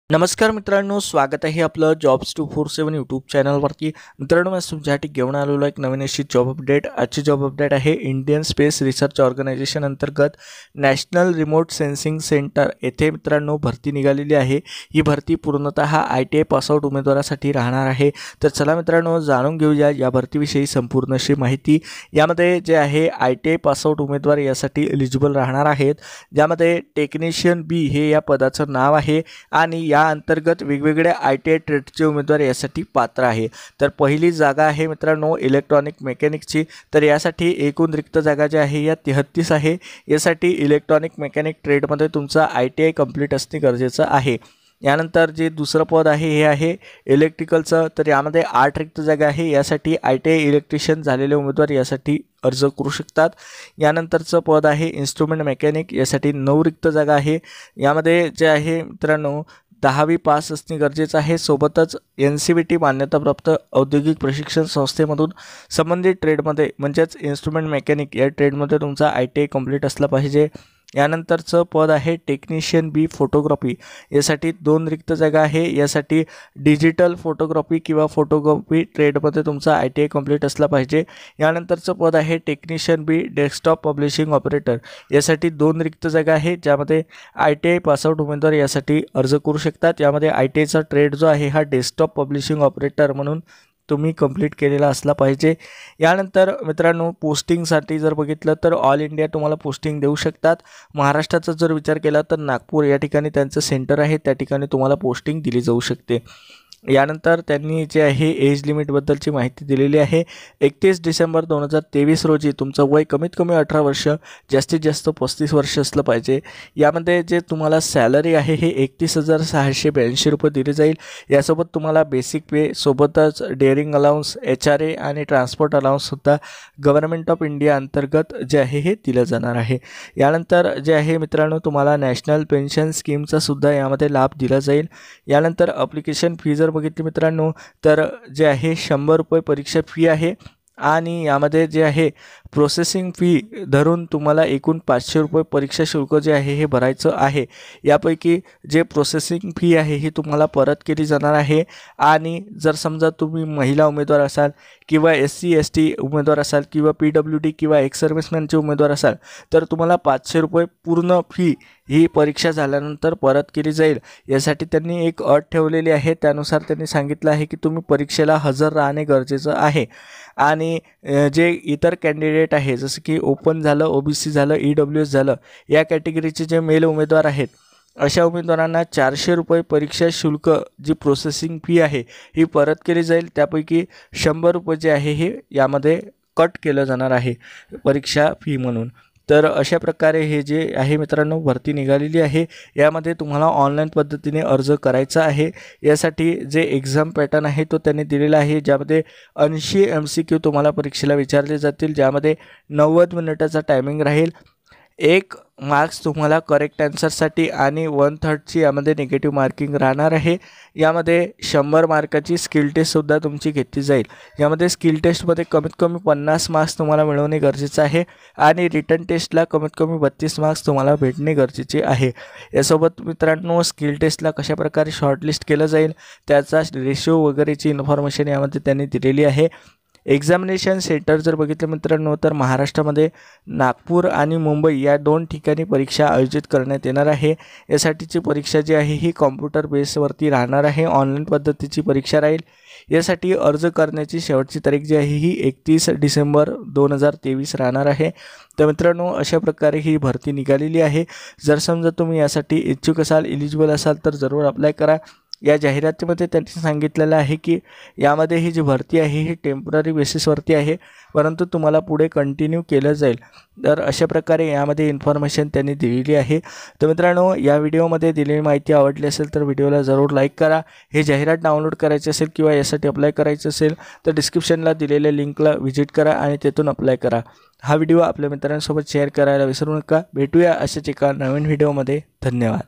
नमस्कार मित्रांनो, स्वागत आहे आपलं जॉब्स 247 यूट्यूब चॅनलवरती। मित्रांनो, मी तुमच्यासाठी घेऊन आलेलो एक नवीन अशी जॉब अपडेट। आजची जॉब अपडेट आहे इंडियन स्पेस रिसर्च ऑर्गनायझेशन अंतर्गत नॅशनल रिमोट सेन्सिंग सेंटर येथे मित्रांनो भरती निघालेली आहे। ही भरती पूर्णतः ITI पासआउट उमेदवारासाठी राहणार आहे। तर चला मित्रांनो, जाणून घेऊया या भरतीविषयी संपूर्ण अशी माहिती। यामध्ये जे आहे ITI पासआउट उमेदवार यासाठी एलिजिबल राहणार आहेत, ज्यामध्ये टेक्निशियन बी हे या पदाचं नाव आहे आणि या अंतर्गत वेगवेगळ्या ITI ट्रेडचे उमेदवार यासाठी पात्र आहे। तर पहिली जागा आहे मित्रांनो इलेक्ट्रॉनिक मेकॅनिकची। तर यासाठी एकूण रिक्त जागा ज्या आहे या 33 आहे। यासाठी इलेक्ट्रॉनिक मेकॅनिक ट्रेडमध्ये तुमचा ITI कंप्लीट असणे गरजेचं आहे। यानंतर जे दुसरं पद आहे हे आहे इलेक्ट्रिकलचं। तर यामध्ये 8 रिक्त जागा आहे। यासाठी ITI इलेक्ट्रिशियन झालेले उमेदवार यासाठी अर्ज करू शकतात। यानंतरचं पद आहे इन्स्ट्रुमेंट मेकॅनिक। यासाठी 9 रिक्त जागा आहे। यामध्ये जे आहे मित्रांनो 10वी पास असणे गरजेचं आहे। सोबतच NCVT मान्यताप्राप्त औद्योगिक प्रशिक्षण संस्थेमधून संबंधित ट्रेडमध्ये म्हणजेच इन्स्ट्रुमेंट मेकॅनिक या ट्रेडमध्ये तुमचा ITI कंप्लीट असला पाहिजे। यानंतरचं पद आहे टेक्निशियन बी फोटोग्राफी। यासाठी 2 रिक्त जागा आहे। यासाठी डिजिटल फोटोग्राफी किंवा फोटोग्राफी ट्रेडमध्ये तुमचा ITI कंप्लीट असला पाहिजे। यानंतरचं पद आहे टेक्निशियन बी डेस्कटॉप पब्लिशिंग ऑपरेटर। यासाठी 2 रिक्त जागा आहे, ज्यामध्ये ITI पासआउट उमेदवार यासाठी अर्ज करू शकतात। यामध्ये ITIचा ट्रेड जो आहे हा डेस्कटॉप पब्लिशिंग ऑपरेटर म्हणून तुम्ही कंप्लीट केलेला असला पाहिजे। यानंतर मित्रांनो पोस्टिंगसाठी जर बघितलं तर ऑल इंडिया तुम्हाला पोस्टिंग देऊ शकतात। महाराष्ट्राचा जर विचार केला तर नागपूर या ठिकाणी त्यांचं सेंटर आहे, त्या ठिकाणी तुम्हाला पोस्टिंग दिली जाऊ शकते। यानंतर त्यांनी जे आहे एज लिमिटबद्दलची माहिती दिलेली आहे। 31 डिसेंबर 2023 रोजी तुमचं वय कमीत कमी 18 वर्ष, जास्तीत जास्त 35 वर्ष असलं पाहिजे। यामध्ये जे तुम्हाला सॅलरी आहे हे 31,682 रुपये दिली जाईल। यासोबत तुम्हाला बेसिक पे सोबतच डेअरिंग अलाउन्स, HRA आणि ट्रान्सपोर्ट अलाउन्ससुद्धा गव्हर्नमेंट ऑफ इंडिया अंतर्गत जे आहे हे दिलं जाणार आहे। यानंतर जे आहे मित्रांनो तुम्हाला नॅशनल पेन्शन स्कीमचा सुद्धा यामध्ये लाभ दिला जाईल। यानंतर ॲप्लिकेशन फी जर बघितली मित्रांनो तर जे आहे 100 रुपये परीक्षा फी आहे आणि यामध्ये जे आहे प्रोसेसिंग फी धरून तुम्हाला एकूण 500 रुपये परीक्षा शुल्क जे आहे हे भरायचं आहे। यापैकी जे प्रोसेसिंग फी आहे ही तुम्हाला परत केली जाणार आहे। आणि जर समजा तुम्ही महिला उमेदवार असाल किंवा SC ST उमेदवार असाल किंवा PWD किंवा एक्स सर्व्हिसमॅनचे उमेदवार असाल तर तुम्हाला 500 रुपये पूर्ण फी ही परीक्षा झाल्यानंतर परत केली जाईल। यासाठी त्यांनी एक अट ठेवलेली आहे, त्यानुसार त्यांनी सांगितलं आहे की तुम्ही परीक्षेला हजर राहणे गरजेचं आहे। आणि जे इतर कॅन्डिडेट आहे जसं की ओपन झालं, OBC झालं, EWS झालं, या कॅटेगरीचे जे मेल उमेदवार आहेत अशा उमेदवारांना 400 रुपये परीक्षा शुल्क जी प्रोसेसिंग फी आहे ही परत केली जाईल। त्यापैकी 100 रुपये जे आहे हे यामध्ये कट केलं जाणार आहे परीक्षा फी म्हणून। तर अशा प्रकारे हे जे आहे मित्रांनो भरती निघालेली आहे। यामध्ये तुम्हाला ऑनलाईन पद्धतीने अर्ज करायचा आहे। यासाठी जे एक्झाम पॅटर्न आहे तो त्यांनी दिलेला आहे, ज्यामध्ये 80 MCQ तुम्हाला परीक्षेला विचारले जातील, ज्यामध्ये 90 मिनिटाचा टायमिंग राहील। 1 मार्क्स तुम्हाला करेक्ट आन्सरसाठी आणि 1/3ची यामध्ये निगेटिव्ह मार्किंग राहणार आहे। यामध्ये 100 मार्काची स्किल टेस्टसुद्धा तुमची घेतली जाईल। यामध्ये स्किल टेस्टमध्ये कमीत कमी 50 मार्क्स तुम्हाला मिळवणे गरजेचं आहे आणि रिटन टेस्टला कमीत कमी 32 मार्क्स तुम्हाला भेटणे गरजेचे आहे। यासोबत मित्रांनो स्किल टेस्टला कशाप्रकारे शॉर्टलिस्ट केलं जाईल त्याचा रेशो वगैरेची इन्फॉर्मेशन यामध्ये त्यांनी दिलेली आहे। एक्झामिनेशन सेंटर जर बघितलं मित्रांनो तर महाराष्ट्रामध्ये नागपूर आणि मुंबई या 2 ठिकाणी परीक्षा आयोजित करण्यात येणार आहे। यासाठीची परीक्षा जी आहे ही कॉम्प्युटर बेसवरती राहणार आहे, ऑनलाईन पद्धतीची परीक्षा राहील। यासाठी अर्ज करण्याची शेवटची तारीख जी आहे ही 31 डिसेंबर 2023 राहणार आहे। तर मित्रांनो अशा प्रकारे ही भरती निघालेली आहे। जर समजा तुम्ही यासाठी इच्छुक असाल, एलिजिबल असाल तर जरूर अप्लाय करा। या जाहिरातीमध्ये त्यांनी सांगितलेलं आहे की यामध्ये ही जी भरती आहे ही टेम्पररी बेसिसवरती आहे, परंतु तुम्हाला पुढे कंटिन्यू केलं जाईल। तर अशा प्रकारे यामध्ये इन्फॉर्मेशन त्यांनी दिलेली आहे। तर मित्रांनो या व्हिडिओमध्ये दिलेली माहिती आवडली असेल तर व्हिडिओला जरूर लाईक करा। हे जाहिरात डाउनलोड करायचे असेल किंवा यासाठी अप्लाय करायचं असेल तर डिस्क्रिप्शनला दिलेल्या लिंकला व्हिजिट करा आणि तेथून अप्लाय करा। हा व्हिडिओ आपल्या मित्रांसोबत शेअर करायला विसरू नका। भेटूया अशाच एका नवीन व्हिडिओमध्ये। धन्यवाद।